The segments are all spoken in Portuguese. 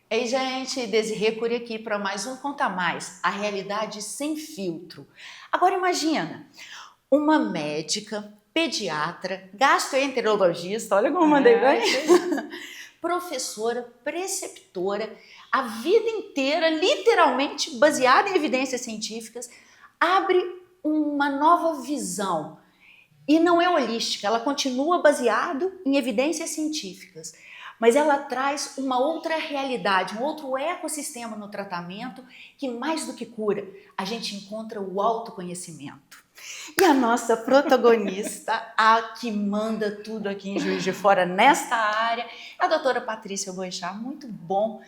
Ei, gente, Desirê Cury aqui para mais um Conta Mais, a realidade sem filtro. Agora imagina, uma médica, pediatra, gastroenterologista, olha como eu mandei bem, professora, preceptora, a vida inteira, literalmente baseada em evidências científicas, abre uma nova visão. E não é holística, ela continua baseado em evidências científicas, mas ela traz uma outra realidade, um outro ecossistema no tratamento que mais do que cura, a gente encontra o autoconhecimento. E a nossa protagonista, a que manda tudo aqui em Juiz de Fora nesta área, é a doutora Patrícia Boechat. Muito bom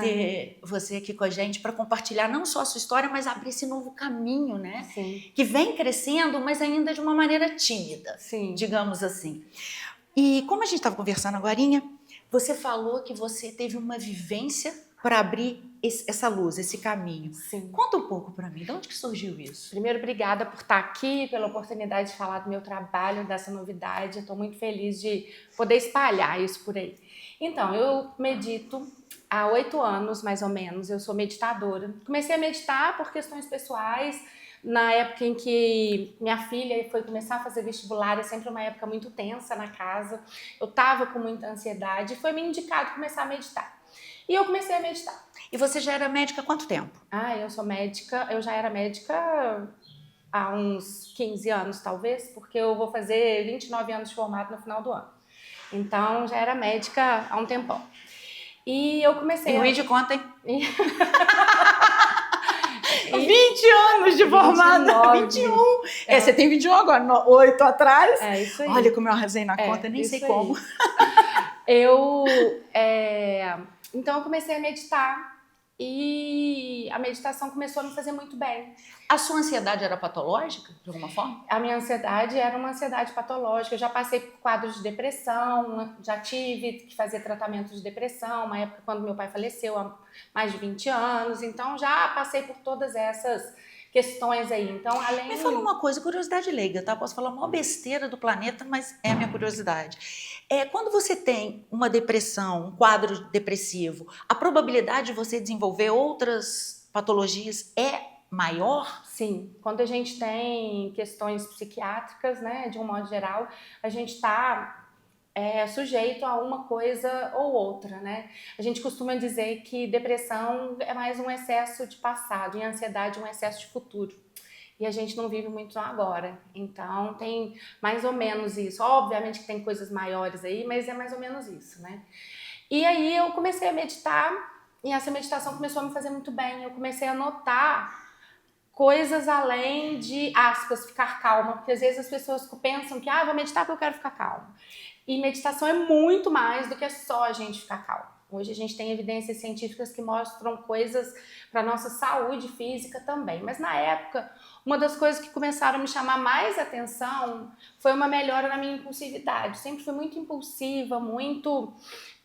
ter você aqui com a gente para compartilhar não só a sua história, mas abrir esse novo caminho, né? Sim. Que vem crescendo, mas ainda de uma maneira tímida, Sim. digamos assim. E como a gente estava conversando agorinha, você falou que você teve uma vivência para abrir essa luz, esse caminho. Sim. Conta um pouco para mim, de onde que surgiu isso? Primeiro, obrigada por estar aqui, pela oportunidade de falar do meu trabalho, dessa novidade. Estou muito feliz de poder espalhar isso por aí. Então, eu medito há 8 anos, mais ou menos. Eu sou meditadora. Comecei a meditar por questões pessoais. Na época em que minha filha foi começar a fazer vestibular, é sempre uma época muito tensa na casa. Eu estava com muita ansiedade e foi me indicado começar a meditar. E eu comecei a meditar. E você já era médica há quanto tempo? Eu sou médica, eu já era médica há uns 15 anos, talvez, porque eu vou fazer 29 anos de formado no final do ano. Então, já era médica há um tempão. E eu comecei... E o de conta, hein? 20 anos de formada, 21. Você tem 21 agora, 8 atrás. É isso aí. Olha como eu arrasei na conta, nem sei como. Então eu comecei a meditar e a meditação começou a me fazer muito bem. A sua ansiedade era patológica, de alguma forma? A minha ansiedade era uma ansiedade patológica. Eu já passei por quadros de depressão, já tive que fazer tratamento de depressão, uma época quando meu pai faleceu, há mais de 20 anos. Então já passei por todas essas questões aí. Então, além... Me fala uma coisa, curiosidade leiga, tá? Posso falar uma besteira do planeta, mas é a minha curiosidade. Quando você tem uma depressão, um quadro depressivo, a probabilidade de você desenvolver outras patologias é maior? Sim, quando a gente tem questões psiquiátricas, né, de um modo geral, a gente está sujeito a uma coisa ou outra, né? A gente costuma dizer que depressão é mais um excesso de passado e ansiedade um excesso de futuro. E a gente não vive muito no agora. Então, tem mais ou menos isso. Obviamente que tem coisas maiores aí, mas é mais ou menos isso, né? E aí eu comecei a meditar e essa meditação começou a me fazer muito bem. Eu comecei a notar coisas além de, aspas, ficar calma. Porque às vezes as pessoas pensam que, vou meditar porque eu quero ficar calma. E meditação é muito mais do que só a gente ficar calmo. Hoje a gente tem evidências científicas que mostram coisas para a nossa saúde física também. Mas na época, uma das coisas que começaram a me chamar mais atenção foi uma melhora na minha impulsividade. Sempre fui muito impulsiva, muito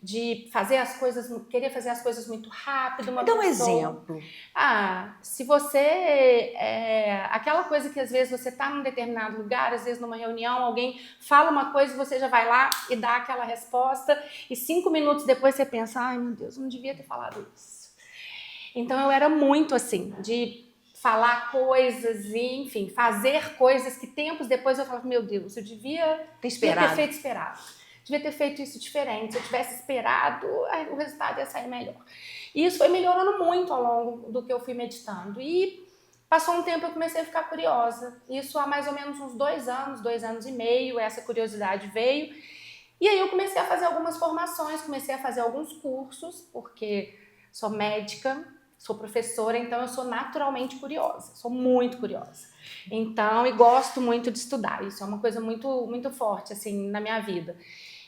de fazer as coisas, querer fazer as coisas muito rápido. Dá um exemplo. Se você... aquela coisa que às vezes você está num determinado lugar, às vezes numa reunião, alguém fala uma coisa e você já vai lá e dá aquela resposta e 5 minutos depois você pensa, ai meu Deus, eu não devia ter falado isso. Então eu era muito assim, de falar coisas e, enfim, fazer coisas que tempos depois eu falava, meu Deus, eu devia ter esperado. Devia ter feito isso diferente. Se eu tivesse esperado, o resultado ia sair melhor. E isso foi melhorando muito ao longo do que eu fui meditando. E passou um tempo, eu comecei a ficar curiosa. Isso há mais ou menos uns 2 anos, 2 anos e meio, essa curiosidade veio. E aí eu comecei a fazer algumas formações, comecei a fazer alguns cursos, porque sou médica, sou professora, então eu sou naturalmente curiosa, sou muito curiosa. Então, e gosto muito de estudar, isso é uma coisa muito, muito forte, assim, na minha vida.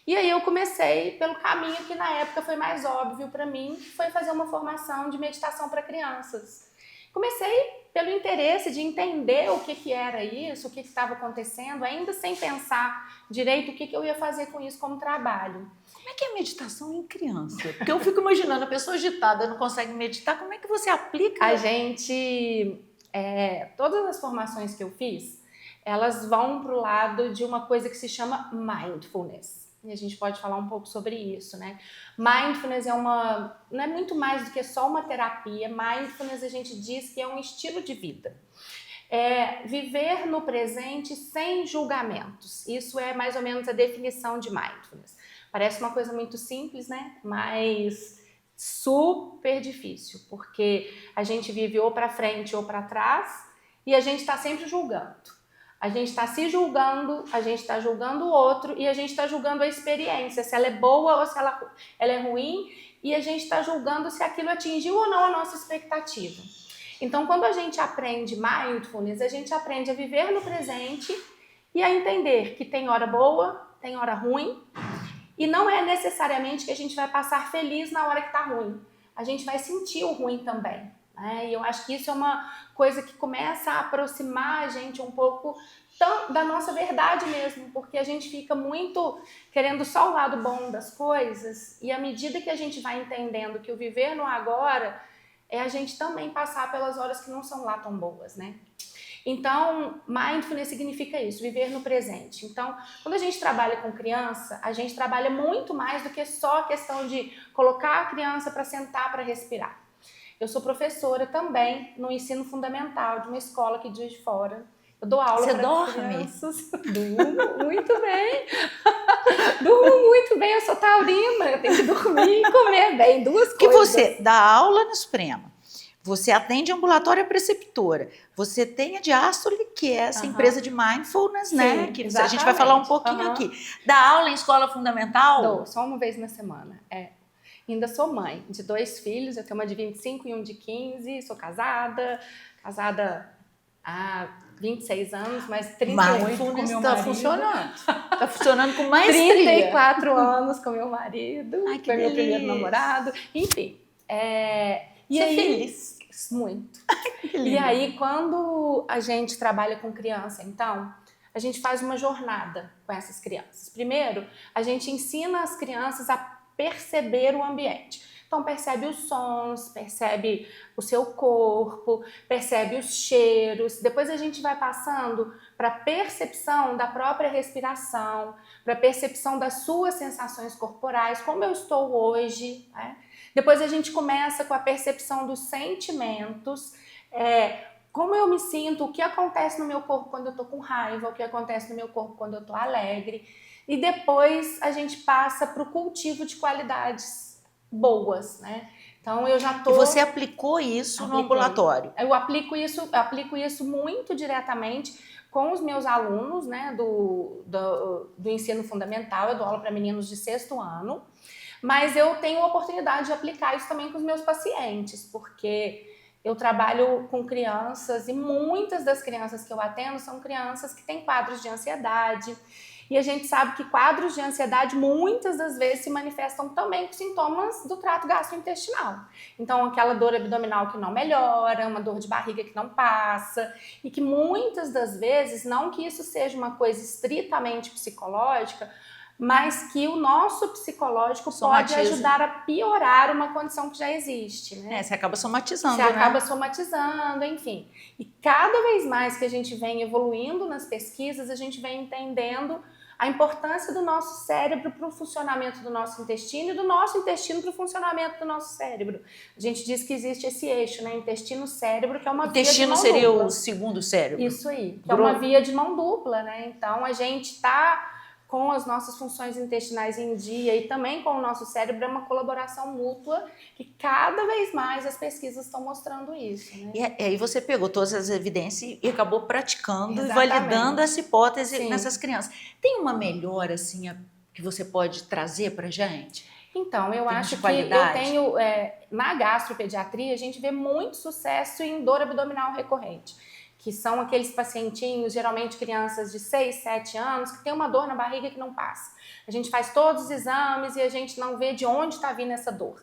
E aí eu comecei pelo caminho que na época foi mais óbvio para mim, que foi fazer uma formação de meditação para crianças. Comecei pelo interesse de entender o que era isso, o que estava acontecendo, ainda sem pensar direito o que eu ia fazer com isso como trabalho. Como é que é meditação em criança? Porque eu fico imaginando, a pessoa agitada não consegue meditar, como é que você aplica? A gente, todas as formações que eu fiz, elas vão para o lado de uma coisa que se chama mindfulness. E a gente pode falar um pouco sobre isso, né? Mindfulness não é muito mais do que só uma terapia. Mindfulness a gente diz que é um estilo de vida. É viver no presente sem julgamentos. Isso é mais ou menos a definição de mindfulness. Parece uma coisa muito simples, né? Mas super difícil, porque a gente vive ou para frente ou para trás e a gente está sempre julgando. A gente está se julgando, a gente está julgando o outro e a gente está julgando a experiência, se ela é boa ou se ela é ruim, e a gente está julgando se aquilo atingiu ou não a nossa expectativa. Então, quando a gente aprende mindfulness, a gente aprende a viver no presente e a entender que tem hora boa, tem hora ruim, e não é necessariamente que a gente vai passar feliz na hora que está ruim. A gente vai sentir o ruim também. E eu acho que isso é uma coisa que começa a aproximar a gente um pouco da nossa verdade mesmo, porque a gente fica muito querendo só o lado bom das coisas, e à medida que a gente vai entendendo que o viver no agora é a gente também passar pelas horas que não são lá tão boas, né? Então, mindfulness significa isso, viver no presente. Então, quando a gente trabalha com criança, a gente trabalha muito mais do que só a questão de colocar a criança para sentar, para respirar. Eu sou professora também no ensino fundamental de uma escola aqui de Juiz de Fora. Eu dou aula para crianças. Durmo muito bem. Durmo muito bem, eu sou taurina, eu tenho que dormir e comer bem, duas coisas. Que você dá aula no Suprema, você atende ambulatória preceptora, você tem a Diástole, que é essa empresa de mindfulness, né? Sim, Que a gente vai falar um pouquinho aqui. Dá aula em escola fundamental? Dou, só uma vez na semana, Ainda sou mãe de 2 filhos, eu tenho uma de 25 e um de 15, sou casada há 26 anos, mas 38 com meu marido. Está funcionando. Está funcionando com maestria. 34 anos com meu marido, Ai, que foi meu delícia. primeiro namorado, enfim. E aí, feliz? Muito. E aí, quando a gente trabalha com criança, então, a gente faz uma jornada com essas crianças. Primeiro, a gente ensina as crianças a perceber o ambiente. Então, percebe os sons, percebe o seu corpo, percebe os cheiros. Depois a gente vai passando para a percepção da própria respiração, para a percepção das suas sensações corporais, como eu estou hoje, né? Depois a gente começa com a percepção dos sentimentos, como eu me sinto, o que acontece no meu corpo quando eu estou com raiva, o que acontece no meu corpo quando eu estou alegre. E depois a gente passa para o cultivo de qualidades boas, né? Então eu já tô... E você aplicou isso no ambulatório? Eu aplico isso muito diretamente com os meus alunos, né, do ensino fundamental. Eu dou aula para meninos de 6º ano, mas eu tenho a oportunidade de aplicar isso também com os meus pacientes, porque eu trabalho com crianças e muitas das crianças que eu atendo são crianças que têm quadros de ansiedade. E a gente sabe que quadros de ansiedade muitas das vezes se manifestam também com sintomas do trato gastrointestinal. Então, aquela dor abdominal que não melhora, uma dor de barriga que não passa, e que muitas das vezes, não que isso seja uma coisa estritamente psicológica, mas que o nosso psicológico pode ajudar a piorar uma condição que já existe, né? Você acaba somatizando, Você acaba somatizando, enfim. E cada vez mais que a gente vem evoluindo nas pesquisas, a gente vem entendendo a importância do nosso cérebro para o funcionamento do nosso intestino e do nosso intestino para o funcionamento do nosso cérebro. A gente diz que existe esse eixo, né? Intestino-cérebro, que é uma via de mão dupla. Intestino seria o segundo cérebro. Isso aí, que é uma via de mão dupla, né? Então, a gente está com as nossas funções intestinais em dia e também com o nosso cérebro, é uma colaboração mútua que cada vez mais as pesquisas estão mostrando isso, né? E aí você pegou todas as evidências e acabou praticando e Exatamente. validando essa hipótese Sim. nessas crianças. Tem uma melhora, assim, que você pode trazer pra gente? Então, eu acho que eu tenho, na gastropediatria, a gente vê muito sucesso em dor abdominal recorrente, que são aqueles pacientinhos, geralmente crianças de 6, 7 anos, que tem uma dor na barriga que não passa. A gente faz todos os exames e a gente não vê de onde está vindo essa dor.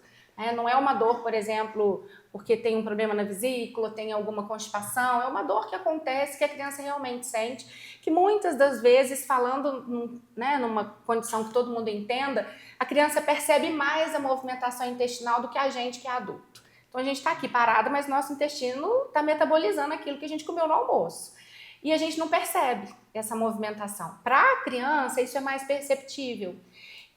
Não é uma dor, por exemplo, porque tem um problema na vesícula, tem alguma constipação, é uma dor que acontece, que a criança realmente sente, que muitas das vezes, falando, né, numa condição que todo mundo entenda, a criança percebe mais a movimentação intestinal do que a gente que é adulto. Então, a gente está aqui parado, mas nosso intestino está metabolizando aquilo que a gente comeu no almoço. E a gente não percebe. essa movimentação. Para a criança, isso é mais perceptível.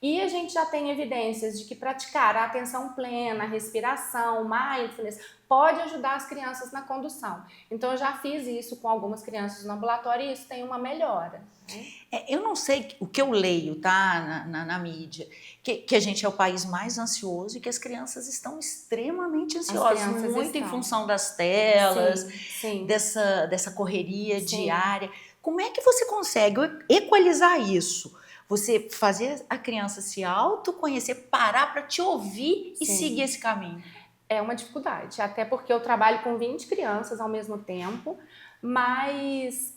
E a gente já tem evidências de que praticar a atenção plena, a respiração, mindfulness, pode ajudar as crianças na condução. Então, eu já fiz isso com algumas crianças no ambulatório e isso tem uma melhora. Eu não sei o que eu leio, tá, na mídia, que a gente é o país mais ansioso e que as crianças estão extremamente ansiosas, muito em função das telas, sim. dessa correria diária. Como é que você consegue equalizar isso? Você fazer a criança se autoconhecer, parar para te ouvir e seguir esse caminho. É uma dificuldade, até porque eu trabalho com 20 crianças ao mesmo tempo, mas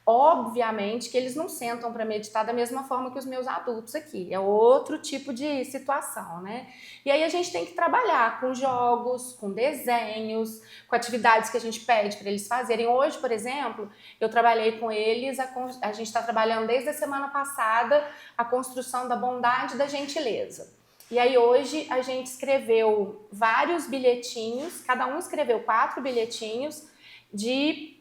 obviamente que eles não sentam para meditar da mesma forma que os meus adultos aqui. É outro tipo de situação, né? E aí a gente tem que trabalhar com jogos, com desenhos, com atividades que a gente pede para eles fazerem. Hoje, por exemplo, eu trabalhei com eles, a gente está trabalhando desde a semana passada a construção da bondade e da gentileza. E aí hoje a gente escreveu vários bilhetinhos, cada um escreveu 4 bilhetinhos de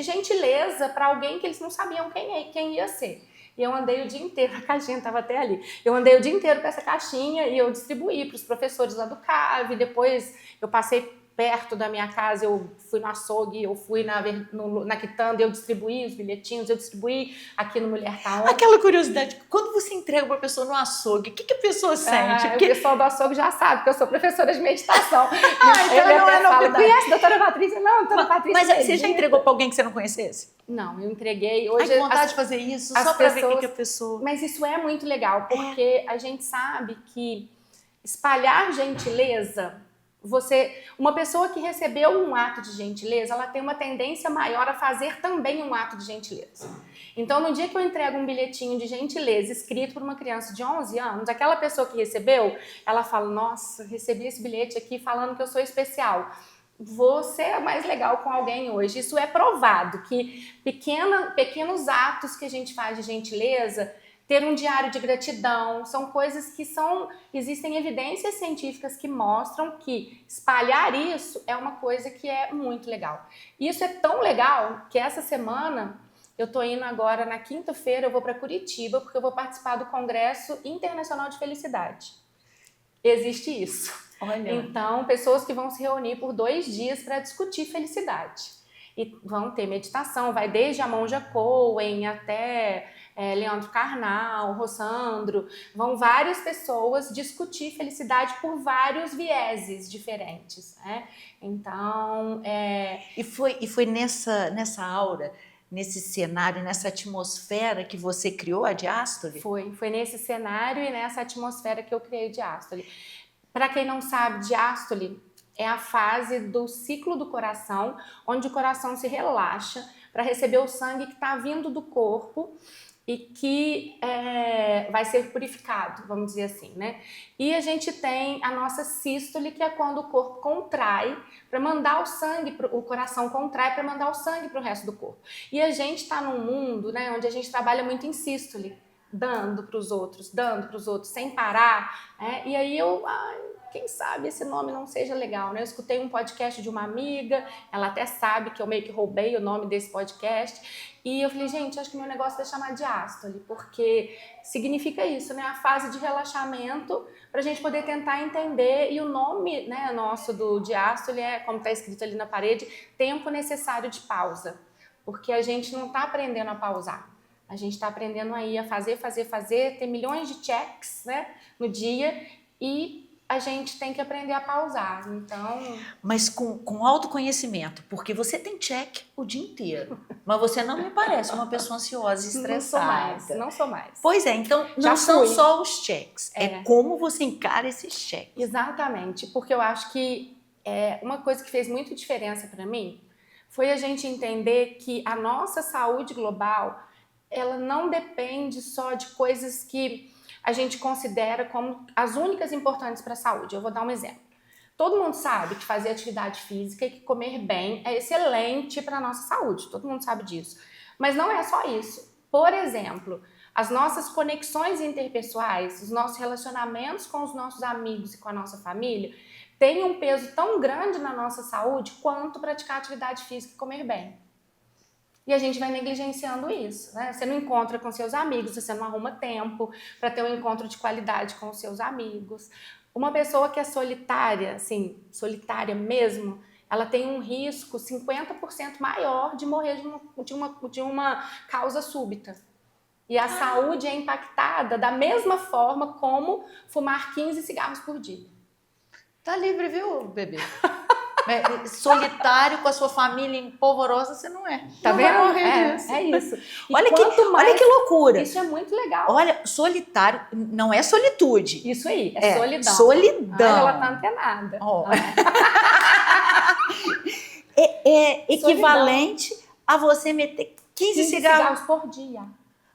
gentileza para alguém que eles não sabiam quem ia ser. E eu andei o dia inteiro, a caixinha estava até ali, eu andei o dia inteiro com essa caixinha e eu distribuí para os professores lá do CAV, depois eu passei perto da minha casa, eu fui no açougue, eu fui na quitanda, eu distribuí os bilhetinhos, eu distribuí aqui no Mulher Tá On. Aquela curiosidade, quando você entrega para a pessoa no açougue, o que a pessoa sente? Porque... O pessoal do açougue já sabe que eu sou professora de meditação. Então ela não é novidade. Conhece a doutora Patrícia? Não, doutora Patrícia. Mas você já entregou para alguém que você não conhecesse? Não, eu entreguei. Hoje, Ai, que vontade de fazer isso, só para ver o que a pessoa... Mas isso é muito legal, porque a gente sabe que espalhar gentileza... Uma pessoa que recebeu um ato de gentileza, ela tem uma tendência maior a fazer também um ato de gentileza. Então, no dia que eu entrego um bilhetinho de gentileza escrito por uma criança de 11 anos, aquela pessoa que recebeu, ela fala, nossa, recebi esse bilhete aqui falando que eu sou especial. Você é mais legal com alguém hoje. Isso é provado, que pequenos atos que a gente faz de gentileza... Ter um diário de gratidão, são coisas que existem evidências científicas que mostram que espalhar isso é uma coisa que é muito legal. Isso é tão legal que essa semana, eu tô indo agora na quinta-feira, eu vou para Curitiba, porque eu vou participar do Congresso Internacional de Felicidade. Existe isso. Olha. Então, pessoas que vão se reunir por 2 dias para discutir felicidade. E vão ter meditação, vai desde a Monja Coen até... Leandro Carnal, Rossandro, vão várias pessoas discutir felicidade por vários vieses diferentes, né? Então, E foi nessa aura, nesse cenário, nessa atmosfera que você criou a diástole? Foi nesse cenário e nessa atmosfera que eu criei a diástole. Para quem não sabe, diástole é a fase do ciclo do coração, onde o coração se relaxa para receber o sangue que está vindo do corpo e que vai ser purificado, vamos dizer assim, né? E a gente tem a nossa sístole, que é quando o corpo contrai para mandar o sangue, o coração contrai para mandar o sangue para o resto do corpo. E a gente está num mundo, né, onde a gente trabalha muito em sístole, dando para os outros, sem parar, né? E aí quem sabe esse nome não seja legal, né? Eu escutei um podcast de uma amiga, ela até sabe que eu meio que roubei o nome desse podcast, e eu falei, gente, acho que meu negócio vai chamar diástole, porque significa isso, né? A fase de relaxamento, para a gente poder tentar entender, e o nome, né, nosso do diástole é, como está escrito ali na parede, tempo necessário de pausa, porque a gente não está aprendendo a pausar. A gente está aprendendo aí a fazer, ter milhões de checks, né, no dia, e a gente tem que aprender a pausar, então... Mas com autoconhecimento, porque você tem check o dia inteiro, mas você não me parece uma pessoa ansiosa e estressada. Não sou mais. Pois é, então não são só os checks, é como você encara esses checks. Exatamente, porque eu acho que uma coisa que fez muita diferença para mim foi a gente entender que a nossa saúde global, ela não depende só de coisas que a gente considera como as únicas importantes para a saúde. Eu vou dar um exemplo. Todo mundo sabe que fazer atividade física e que comer bem é excelente para a nossa saúde. Todo mundo sabe disso. Mas não é só isso. Por exemplo, as nossas conexões interpessoais, os nossos relacionamentos com os nossos amigos e com a nossa família têm um peso tão grande na nossa saúde quanto praticar atividade física e comer bem. E a gente vai negligenciando isso, né? Você não encontra com seus amigos, você não arruma tempo para ter um encontro de qualidade com os seus amigos. Uma pessoa que é solitária, assim, solitária mesmo, ela tem um risco 50% maior de morrer de uma causa súbita. E a saúde é impactada da mesma forma como fumar 15 cigarros por dia. Tá livre, viu, bebê? Solitário com a sua família empolvorosa, você não é. Tá Não vendo? vai morrer disso. É isso. E Olha que loucura. Isso é muito legal. Olha, solitário não é solitude. Isso aí, é solidão. Solidão. Ela tá antenada. Oh. É equivalente a você meter 15 cigarros por dia.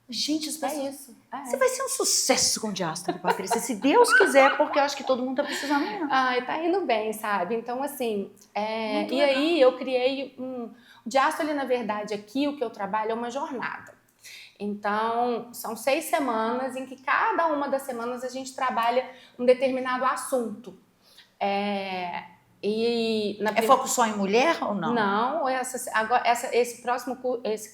Gente, é isso. Você vai ser um sucesso com diástole, Patrícia, se Deus quiser, porque eu acho que todo mundo tá precisando mesmo. Ai, tá indo bem, sabe? Então, assim, e aí eu criei o diástole, na verdade, aqui o que eu trabalho é uma jornada. Então, são 6 semanas em que cada uma das semanas a gente trabalha um determinado assunto. É foco só em mulher ou não? Não, esse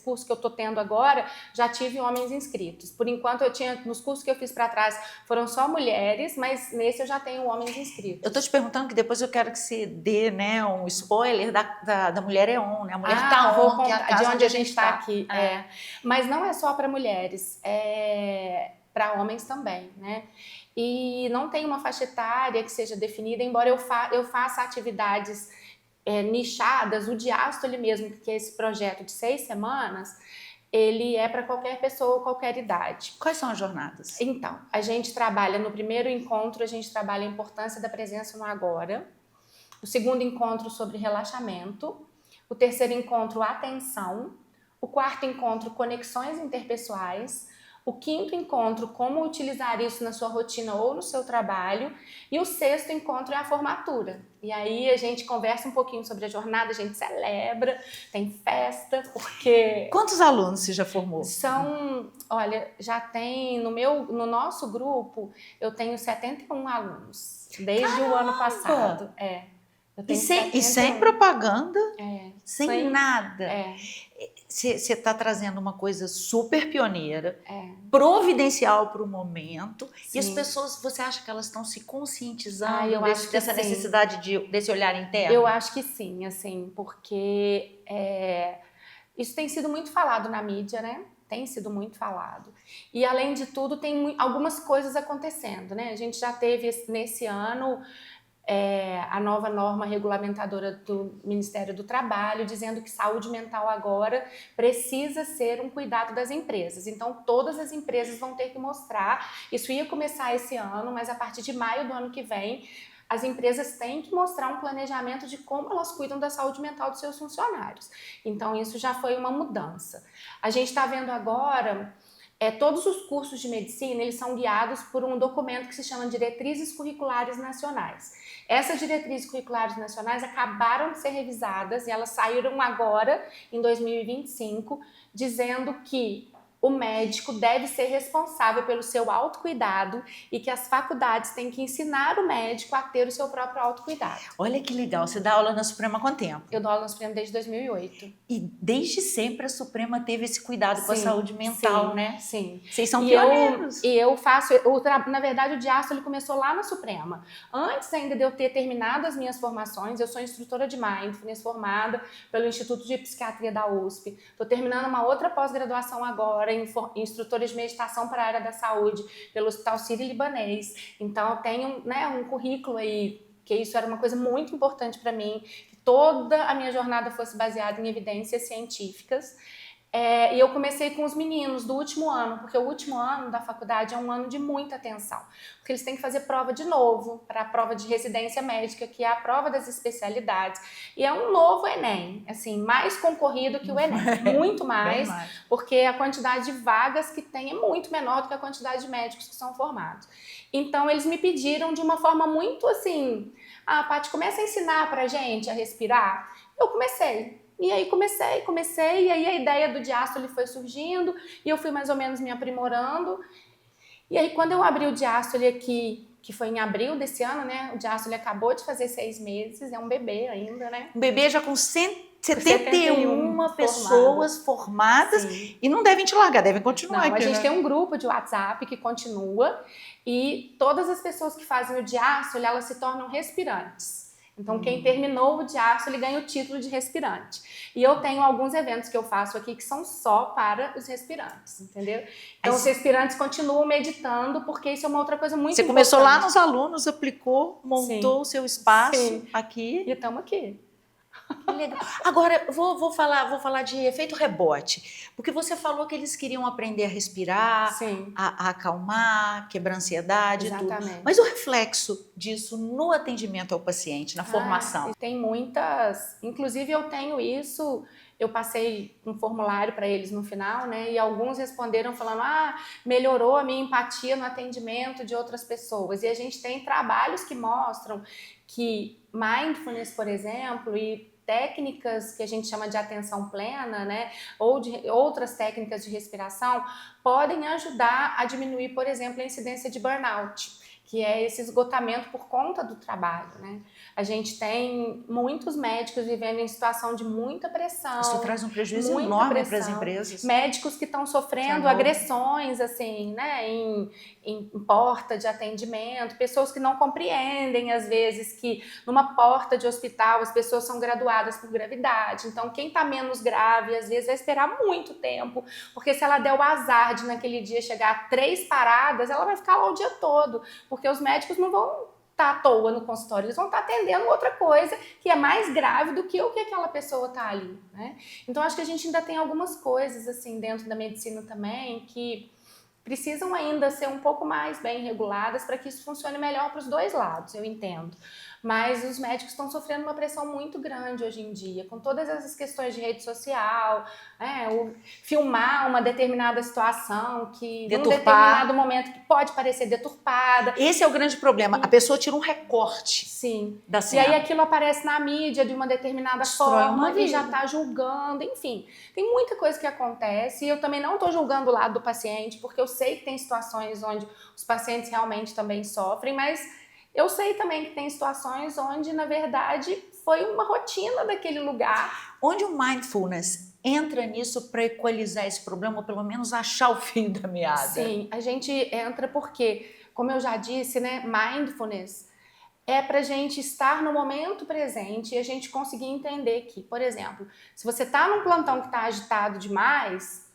curso que eu tô tendo agora, já tive homens inscritos. Por enquanto, nos cursos que eu fiz para trás, foram só mulheres, mas nesse eu já tenho homens inscritos. Eu tô te perguntando que depois eu quero que você dê, né, um spoiler da Mulher é On, né? A Mulher tá On, que é a casa de onde a gente está aqui. Mas não é só para mulheres, para homens também, né? E não tem uma faixa etária que seja definida, embora eu faça atividades nichadas. O diástole mesmo, que é esse projeto de 6 semanas, ele é para qualquer pessoa, qualquer idade. Quais são as jornadas? Então, a gente trabalha no primeiro encontro, a gente trabalha a importância da presença no agora. O segundo encontro, sobre relaxamento. O terceiro encontro, atenção. O quarto encontro, conexões interpessoais. O quinto encontro, como utilizar isso na sua rotina ou no seu trabalho. E o sexto encontro é a formatura. E aí a gente conversa um pouquinho sobre a jornada, a gente celebra, tem festa, porque... Quantos alunos você já formou? Olha, já tem, no nosso grupo, eu tenho 71 alunos, desde o ano passado. E sem propaganda? Sem nada? É. Você está trazendo uma coisa super pioneira, providencial para o momento. Sim. E as pessoas, você acha que elas estão se conscientizando dessa necessidade desse olhar interno? Eu acho que sim, assim, porque isso tem sido muito falado na mídia, né? Tem sido muito falado. E, além de tudo, tem algumas coisas acontecendo, né? A gente já teve, nesse ano... a nova norma regulamentadora do Ministério do Trabalho, dizendo que saúde mental agora precisa ser um cuidado das empresas. Então, todas as empresas vão ter que mostrar, isso ia começar esse ano, mas a partir de maio do ano que vem, as empresas têm que mostrar um planejamento de como elas cuidam da saúde mental dos seus funcionários. Então, isso já foi uma mudança. A gente está vendo agora... todos os cursos de medicina, eles são guiados por um documento que se chama Diretrizes Curriculares Nacionais. Essas diretrizes curriculares nacionais acabaram de ser revisadas e elas saíram agora, em 2025, dizendo que o médico deve ser responsável pelo seu autocuidado e que as faculdades têm que ensinar o médico a ter o seu próprio autocuidado. Olha que legal, você dá aula na Suprema há quanto tempo? Eu dou aula na Suprema desde 2008. E desde sempre a Suprema teve esse cuidado com a saúde mental, né? Sim. Vocês são pioneiros. Eu faço, na verdade o diástole começou lá na Suprema. Antes ainda de eu ter terminado as minhas formações, eu sou instrutora de Mindfulness, formada pelo Instituto de Psiquiatria da USP. Estou terminando uma outra pós-graduação agora, instrutora de meditação para a área da saúde pelo Hospital Sírio-Libanês. Então eu tenho, né, um currículo aí, que isso era uma coisa muito importante para mim, que toda a minha jornada fosse baseada em evidências científicas. E eu comecei com os meninos do último ano, porque o último ano da faculdade é um ano de muita atenção, porque eles têm que fazer prova de novo para a prova de residência médica, que é a prova das especialidades, e é um novo Enem, assim, mais concorrido que o Enem, muito mais, porque a quantidade de vagas que tem é muito menor do que a quantidade de médicos que são formados. Então eles me pediram de uma forma muito assim, Paty, começa a ensinar pra gente a respirar. Eu comecei. E aí comecei, e aí a ideia do diástole foi surgindo, e eu fui mais ou menos me aprimorando. E aí quando eu abri o diástole aqui que foi em abril desse ano, né? O Diástole ele acabou de fazer 6 meses, é um bebê ainda, né? Um bebê já com 171 pessoas formadas Sim. e não devem te largar, devem continuar Não, aqui, a gente né? tem um grupo de WhatsApp que continua e todas as pessoas que fazem o diástole, elas se tornam respirantes. Então, quem terminou o diástole ganha o título de respirante. E eu tenho alguns eventos que eu faço aqui que são só para os respirantes, entendeu? Então, os respirantes continuam meditando, porque isso é uma outra coisa muito importante. Você começou lá nos alunos, aplicou, montou o seu espaço aqui. E estamos aqui. Que legal. Agora, vou falar de efeito rebote, porque você falou que eles queriam aprender a respirar, a acalmar, quebrar ansiedade e tudo. Mas o reflexo disso no atendimento ao paciente, na formação? Tem muitas, inclusive eu tenho isso, eu passei um formulário para eles no final, né? E alguns responderam falando, melhorou a minha empatia no atendimento de outras pessoas. E a gente tem trabalhos que mostram que mindfulness, por exemplo, e técnicas que a gente chama de atenção plena, né, ou de outras técnicas de respiração, podem ajudar a diminuir, por exemplo, a incidência de burnout, que é esse esgotamento por conta do trabalho, né? A gente tem muitos médicos vivendo em situação de muita pressão. Isso traz um prejuízo enorme para as empresas. Médicos que estão sofrendo agressões, assim, né, em porta de atendimento, pessoas que não compreendem, às vezes, que numa porta de hospital as pessoas são graduadas por gravidade. Então, quem está menos grave, às vezes, vai esperar muito tempo, porque se ela der o azar de naquele dia chegar a 3 paradas, ela vai ficar lá o dia todo, porque os médicos não vão estar à toa no consultório, eles vão estar atendendo outra coisa que é mais grave do que o que aquela pessoa está ali, né? Então, acho que a gente ainda tem algumas coisas, assim, dentro da medicina também, que precisam ainda ser um pouco mais bem reguladas para que isso funcione melhor para os dois lados, eu entendo. Mas os médicos estão sofrendo uma pressão muito grande hoje em dia, com todas essas questões de rede social, filmar uma determinada situação que, num determinado momento, que pode parecer deturpada. Esse é o grande problema. A pessoa tira um recorte da cena. E aí aquilo aparece na mídia de uma determinada forma e já está julgando, enfim. Tem muita coisa que acontece e eu também não estou julgando o lado do paciente, porque eu sei que tem situações onde os pacientes realmente também sofrem, mas eu sei também que tem situações onde, na verdade, foi uma rotina daquele lugar. Onde o mindfulness entra nisso para equalizar esse problema, ou pelo menos achar o fim da meada? Sim, a gente entra porque, como eu já disse, né, mindfulness é para a gente estar no momento presente e a gente conseguir entender que, por exemplo, se você está num plantão que está agitado demais,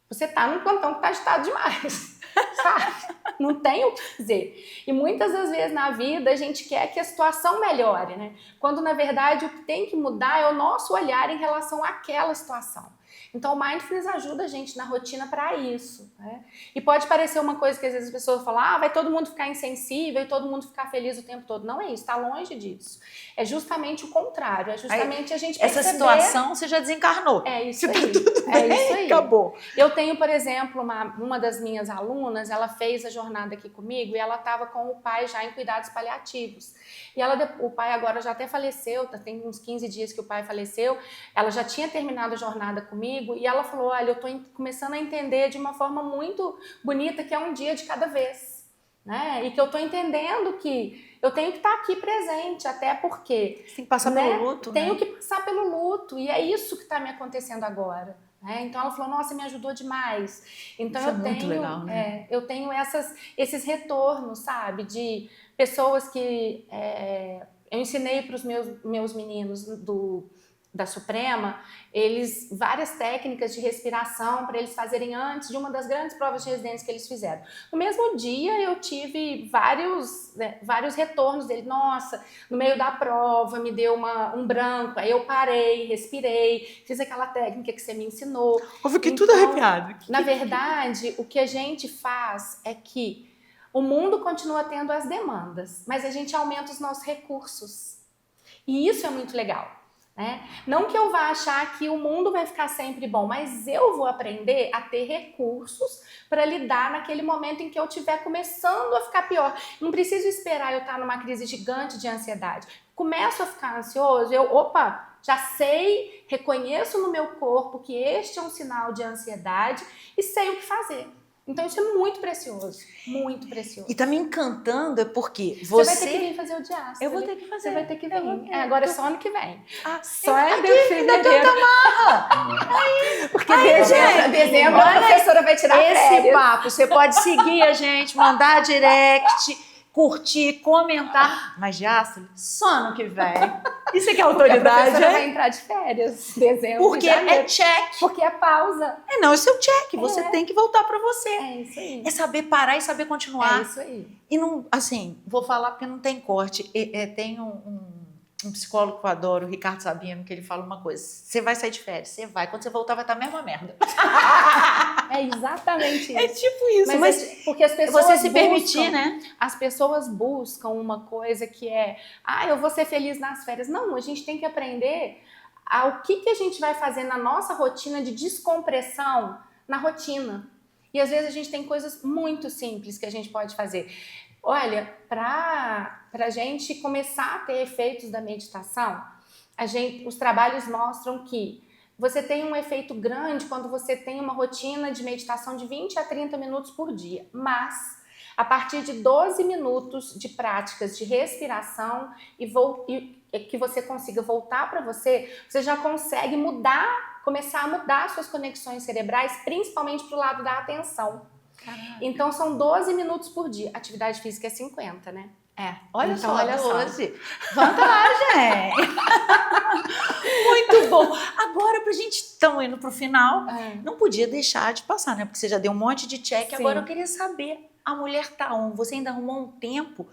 você está num plantão que está agitado demais, sabe? Não tem o que fazer. E muitas das vezes na vida a gente quer que a situação melhore, né? Quando na verdade o que tem que mudar é o nosso olhar em relação àquela situação. Então o Mindfulness ajuda a gente na rotina para isso, né? E pode parecer uma coisa que às vezes as pessoas falam, vai todo mundo ficar insensível e todo mundo ficar feliz o tempo todo. Não é isso, está longe disso. É justamente o contrário, é justamente a gente perceber... Essa situação você já desencarnou. É isso aí. Tá tudo bem, é isso aí. Acabou. Eu tenho, por exemplo, uma das minhas alunas, ela fez a jornada aqui comigo e ela estava com o pai já em cuidados paliativos. E o pai agora já até faleceu, tem uns 15 dias que o pai faleceu, ela já tinha terminado a jornada comigo e ela falou, olha, eu estou começando a entender de uma forma muito bonita que é um dia de cada vez, né? E que eu estou entendendo que eu tenho que estar aqui presente, até porque... Você tem que passar pelo luto, né? Tenho que passar pelo luto e é isso que está me acontecendo agora. Então ela falou, nossa, me ajudou demais. Então isso é muito legal, né? Eu tenho esses retornos, sabe, de pessoas que eu ensinei para os meus meninos da Suprema, várias técnicas de respiração para eles fazerem antes de uma das grandes provas de residência que eles fizeram. No mesmo dia eu tive vários retornos dele. Nossa, no meio da prova me deu um branco, aí eu parei, respirei, fiz aquela técnica que você me ensinou. Eu fiquei tudo arrepiado. Na verdade, o que a gente faz é que o mundo continua tendo as demandas, mas a gente aumenta os nossos recursos. E isso é muito legal. Não que eu vá achar que o mundo vai ficar sempre bom, mas eu vou aprender a ter recursos para lidar naquele momento em que eu estiver começando a ficar pior. Não preciso esperar eu estar numa crise gigante de ansiedade. Começo a ficar ansioso, já sei, reconheço no meu corpo que este é um sinal de ansiedade e sei o que fazer. Então isso é muito precioso, muito precioso. E tá me encantando é porque Você vai ter que vir fazer o diástole. Eu vou ter que fazer. Você vai ter que vir. Agora é só ano que vem. Só é aqui, ainda tanta marra. Porque dezembro a professora vai tirar esse férias. papo. Você pode seguir a gente, mandar direct, curtir, comentar. Mas diástole, só ano que vem. Isso aqui é autoridade, a professora vai entrar de férias, dezembro. Porque é check. Porque é pausa. Não, esse é o check. Você tem que voltar para você. É isso aí. É saber parar e saber continuar. É isso aí. E não, assim, vou falar porque não tem corte. Tem um psicólogo que eu adoro, o Ricardo Sabino, que ele fala uma coisa: você vai sair de férias, você vai. Quando você voltar, vai estar a mesma merda. É exatamente isso. É tipo isso. Mas porque as pessoas você se permitir, né? As pessoas buscam uma coisa que é, eu vou ser feliz nas férias. Não, a gente tem que aprender o que a gente vai fazer na nossa rotina de descompressão na rotina. E às vezes a gente tem coisas muito simples que a gente pode fazer. Olha, para a gente começar a ter efeitos da meditação, os trabalhos mostram que você tem um efeito grande quando você tem uma rotina de meditação de 20 a 30 minutos por dia. Mas, a partir de 12 minutos de práticas de respiração e que você consiga voltar para você já consegue começar a mudar suas conexões cerebrais, principalmente para o lado da atenção. Caraca. Então, são 12 minutos por dia. Atividade física é 50, né? Olha então, só, olha 12. Vantagem! Muito bom. Agora, pra gente estamos indo pro final, não podia deixar de passar, né? Porque você já deu um monte de check. Sim. Agora eu queria saber, a mulher tá on. Você ainda arrumou um tempo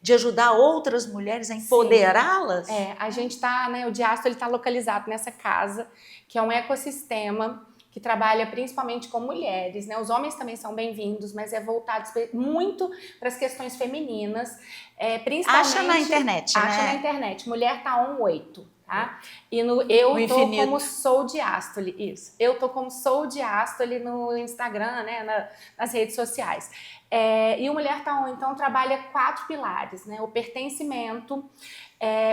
de ajudar outras mulheres a empoderá-las? A gente tá, né? O diástole está localizado nessa casa, que é um ecossistema que trabalha principalmente com mulheres, né? Os homens também são bem-vindos, mas é voltado muito para as questões femininas, principalmente... Acha na internet, né? Acha na internet. Mulher tá on 8, tá? E eu tô como Sou Diástole, isso. Eu tô como Sou Diástole no Instagram, né? Nas redes sociais. E o Mulher tá on, então, trabalha 4 pilares, né? O pertencimento,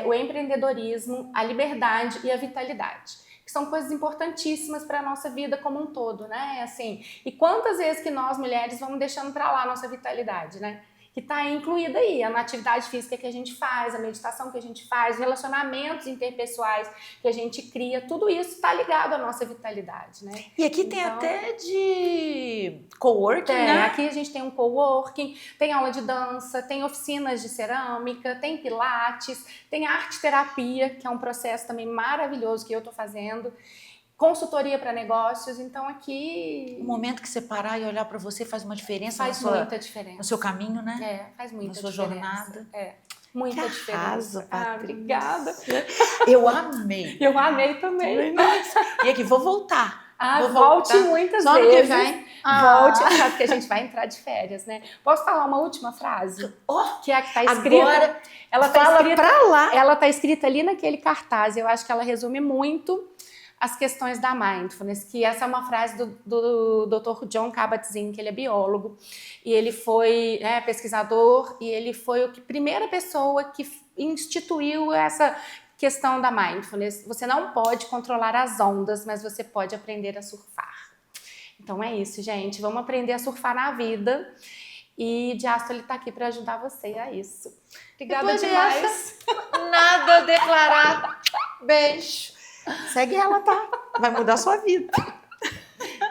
o empreendedorismo, a liberdade e a vitalidade. Que são coisas importantíssimas para a nossa vida como um todo, né? Assim, e quantas vezes que nós, mulheres, vamos deixando para lá a nossa vitalidade, né? Que está incluída aí, a atividade física que a gente faz, a meditação que a gente faz, relacionamentos interpessoais que a gente cria, tudo isso está ligado à nossa vitalidade, né? E aqui tem até de coworking, né? Aqui a gente tem um coworking, tem aula de dança, tem oficinas de cerâmica, tem pilates, tem arte terapia, que é um processo também maravilhoso que eu estou fazendo. Consultoria para negócios, então aqui... O momento que você parar e olhar para você faz uma diferença. Faz muita diferença. No seu caminho, né? Faz muita diferença. Na sua jornada. Muita que diferença. Arraso, obrigada. Eu amei. Eu amei também. E aqui, vou voltar. Volte muitas só vezes. Só ano que vem. Volte, porque a gente vai entrar de férias, né? Posso falar uma última frase? Que é a que está escrita. Agora, ela tá fala escrita, pra lá. Ela está escrita ali naquele cartaz. Eu acho que ela resume muito as questões da mindfulness, que essa é uma frase do Dr. Jon Kabat-Zinn, que ele é biólogo, e ele foi pesquisador, e ele foi a primeira pessoa que instituiu essa questão da mindfulness. Você não pode controlar as ondas, mas você pode aprender a surfar. Então é isso, gente. Vamos aprender a surfar na vida. E Diástole está aqui para ajudar você a isso. Obrigada demais. Nada a declarar. Beijo. Segue ela, tá? Vai mudar a sua vida.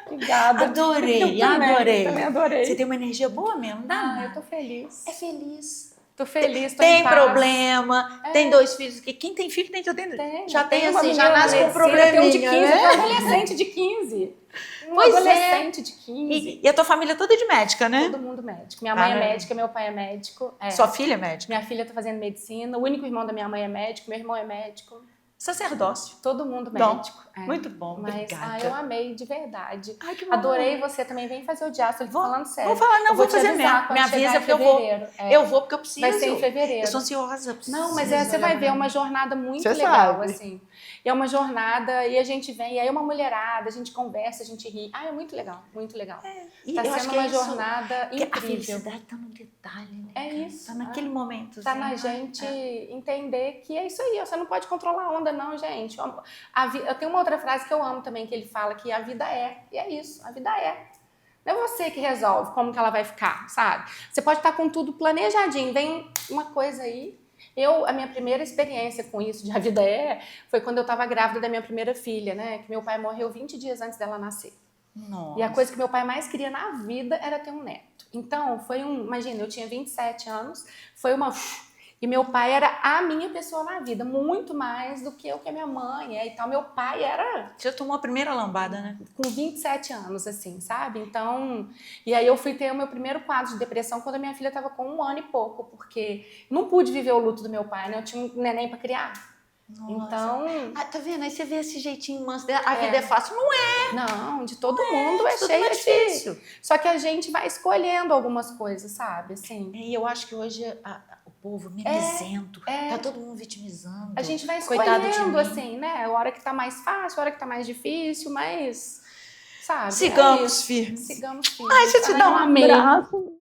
Obrigada. Adorei. Também adorei. Você tem uma energia boa mesmo, eu tô feliz. É feliz. Tô feliz, tô tem em paz. Problema, tem 2 filhos. Quem tem filho tem que ter. Já tem assim, já nasce com probleminha, tem um de 15, né? um adolescente de 15. Adolescente de 15. E a tua família toda de médica, né? Todo mundo médico. Minha mãe é médica, meu pai é médico. Sua filha é médica? Minha filha tá fazendo medicina. O único irmão da minha mãe é médico, meu irmão é médico. Sacerdócio. Todo mundo médico. Muito bom, obrigada. Eu amei, de verdade. Ai, que bom. Adorei você também. Vem fazer o Diástole, falando sério. Vou falar, vou fazer mesmo. Me avisa porque eu vou. Eu vou porque eu preciso. Vai ser em fevereiro. Eu sou ansiosa. Não, mas você vai ver, é uma jornada muito legal, assim. E é uma jornada, e a gente vem, e aí é uma mulherada, a gente conversa, a gente ri. É muito legal, muito legal. Tá sendo uma jornada incrível. A felicidade tá no detalhe, né? É isso. Tá naquele momento. Tá na gente entender que é isso aí. Você não pode controlar a onda, não, gente. Eu tenho uma outra frase que eu amo também, que ele fala que a vida é. E é isso, a vida é. Não é você que resolve como que ela vai ficar, sabe? Você pode estar com tudo planejadinho, vem uma coisa aí. A minha primeira experiência com isso de a vida foi quando eu estava grávida da minha primeira filha, né? Que meu pai morreu 20 dias antes dela nascer. Nossa. E a coisa que meu pai mais queria na vida era ter um neto. Então, imagina, eu tinha 27 anos, foi uma... E meu pai era a minha pessoa na vida, muito mais do que eu que a minha mãe. E tal, meu pai era... Já tomou a primeira lambada, né? Com 27 anos, assim, sabe? Então... E aí eu fui ter o meu primeiro quadro de depressão quando a minha filha estava com 1 ano e pouco, porque não pude viver o luto do meu pai, né? Eu tinha um neném para criar. Nossa. Então... tá vendo? Aí você vê esse jeitinho manso dela. A vida é fácil? Não é. Não, de todo mundo é cheio difícil. Só que a gente vai escolhendo algumas coisas, sabe? Assim. E eu acho que hoje o povo mimizento, tá todo mundo vitimizando. A gente vai Coitado escolhendo, assim, né? A hora que tá mais fácil, a hora que tá mais difícil, mas... Sabe? Sigamos firmes. Sigamos firmes. Ai, deixa eu te dar um abraço.